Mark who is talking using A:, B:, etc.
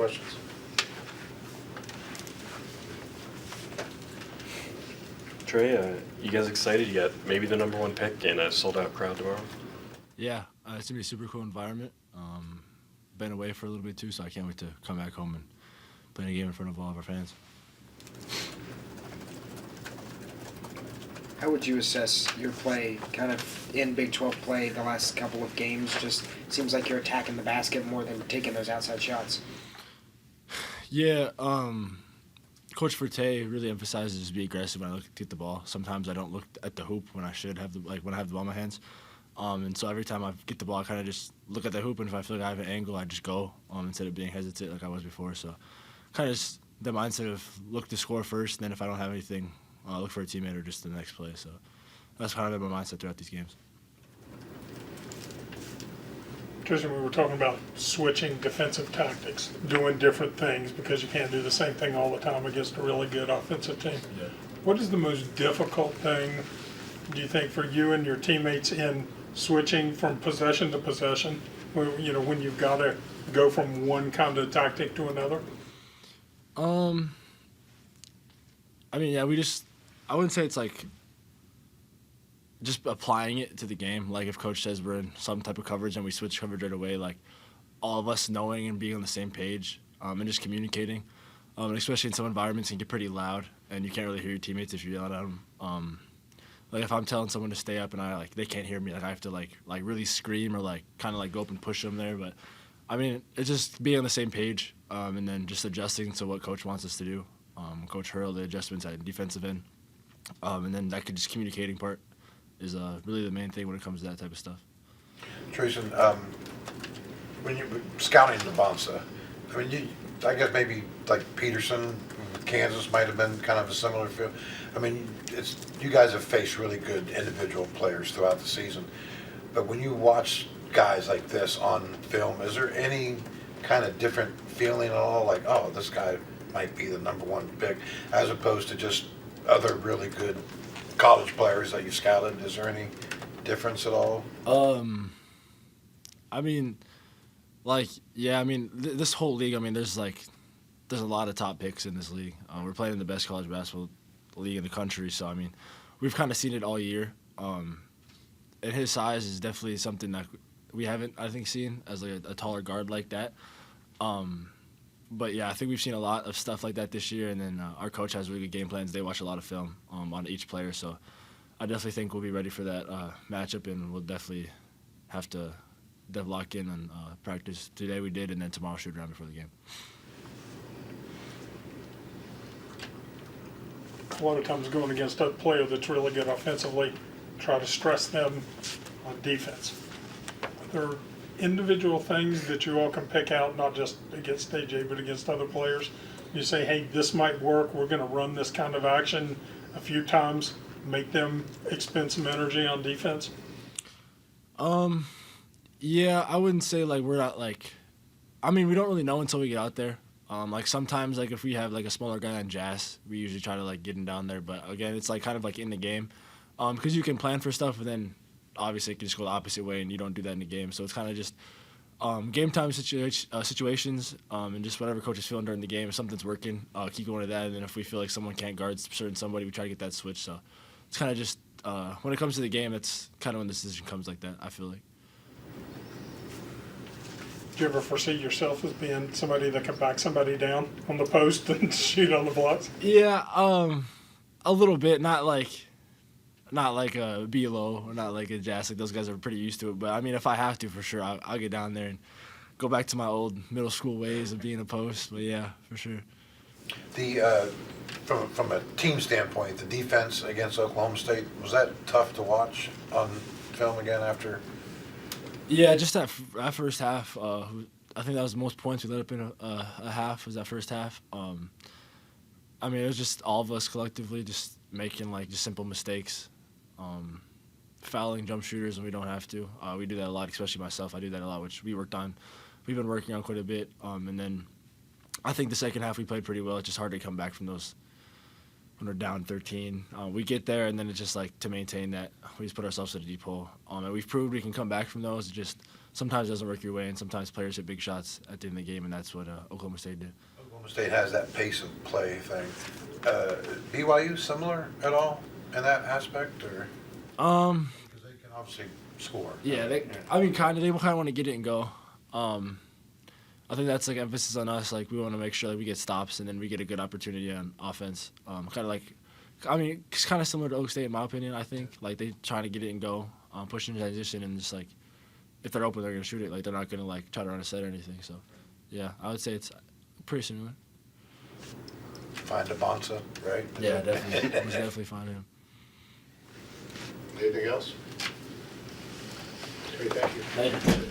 A: questions?
B: Trey, you guys excited? You got maybe the #1 pick and a sold-out crowd tomorrow?
C: Yeah, it's going to be a super cool environment. Been away for a little bit too, so I can't wait to come back home and play a game in front of all of our fans.
D: How would you assess your play kind of in Big 12 play the last couple of games? Just seems like you're attacking the basket more than taking those outside shots.
C: Yeah, Coach Forte really emphasizes just be aggressive when I look to get the ball. Sometimes I don't look at the hoop when I should have when I have the ball in my hands. And so every time I get the ball, I kind of just look at the hoop, and if I feel like I have an angle, I just go instead of being hesitant like I was before. So kind of just the mindset of look to score first, and then if I don't have anything, look for a teammate or just the next play. So that's kind of been my mindset throughout these games.
E: Treysen, we were talking about switching defensive tactics, doing different things because you can't do the same thing all the time against a really good offensive team.
C: Yeah.
E: What is the most difficult thing, do you think, for you and your teammates in switching from possession to possession, when you've got to go from one kind of tactic to another?
C: I mean, yeah, I wouldn't say it's like just applying it to the game. Like if coach says we're in some type of coverage and we switch coverage right away, like all of us knowing and being on the same page and just communicating. And especially in some environments, it can get pretty loud and you can't really hear your teammates if you yell at them. Like if I'm telling someone to stay up and they can't hear me, like I have to like really scream or like kind of like go up and push them there. But I mean, it's just being on the same page and then just adjusting to what coach wants us to do. Coach Hurl, the adjustments at defensive end, and then that could just communicating part is really the main thing when it comes to that type of stuff.
A: Treysen, when you were scouting Navonsa, I mean, I guess maybe like Peterson, Kansas might have been kind of a similar feel. I mean, you guys have faced really good individual players throughout the season, but when you watch guys like this on film, is there any kind of different feeling at all? Like, oh, this guy might be the #1 pick, as opposed to just other really good college players that you scouted? Is there any difference at all?
C: I mean, this whole league, I mean, there's a lot of top picks in this league. We're playing in the best college basketball league in the country, so I mean, we've kind of seen it all year. And his size is definitely something that we haven't, I think, seen as like a taller guard like that. But yeah, I think we've seen a lot of stuff like that this year, and then our coach has really good game plans. They watch a lot of film on each player, so I definitely think we'll be ready for that matchup, and we'll definitely have to lock in and practice. Today we did, and then tomorrow shoot around before the game.
E: A lot of times going against a player that's really good offensively, try to stress them on defense. There are individual things that you all can pick out, not just against AJ, but against other players. You say, hey, this might work. We're going to run this kind of action a few times, make them expend some energy on defense.
C: Yeah, I wouldn't say like we're not like. I mean, we don't really know until we get out there. Like sometimes, like if we have like a smaller guy on Jazz, we usually try to like get him down there. But again, it's like kind of like in the game, because you can plan for stuff, but then obviously it can just go the opposite way, and you don't do that in the game. So it's kind of just game time situations, and just whatever coach is feeling during the game. If something's working, keep going to that. And then if we feel like someone can't guard somebody, we try to get that switch. So it's kind of just when it comes to the game, it's kind of when the decision comes like that, I feel like.
E: Do you ever foresee yourself as being somebody that can back somebody down on the post and shoot on the blocks?
C: Yeah, a little bit. Not like a B-Lo or not like a Jazz. Like those guys are pretty used to it. But I mean, if I have to, for sure, I'll get down there and go back to my old middle school ways of being a post. But yeah, for sure.
A: From a team standpoint, the defense against Oklahoma State, was that tough to watch on film again after?
C: Yeah, just that first half. I think that was the most points we let up in a half. Was that first half? I mean, it was just all of us collectively just making like just simple mistakes, fouling jump shooters when we don't have to. We do that a lot, especially myself. I do that a lot, which we've been working on quite a bit. And then I think the second half we played pretty well. It's just hard to come back from those when we're down 13. We get there, and then it's just like to maintain that, we just put ourselves in a deep hole. And we've proved we can come back from those. Just sometimes it doesn't work your way, and sometimes players hit big shots at the end of the game, and that's what Oklahoma State did.
A: Oklahoma State has that pace of play thing. BYU similar at all in that aspect, or? Because they can obviously score.
C: Yeah, I mean, kind of. They kind of want to get it and go. I think that's like emphasis on us. Like we want to make sure that we get stops and then we get a good opportunity on offense. Kind of like, I mean, it's kind of similar to Oak State in my opinion. I think like they trying to get it and go, push in transition, and just like if they're open, they're gonna shoot it. Like they're not gonna like try to run a set or anything. So, yeah, I would say it's pretty similar.
A: Find a Bonsa, right?
C: Yeah, definitely. We definitely find him.
F: Anything else? Great, thank you.
C: Thank you.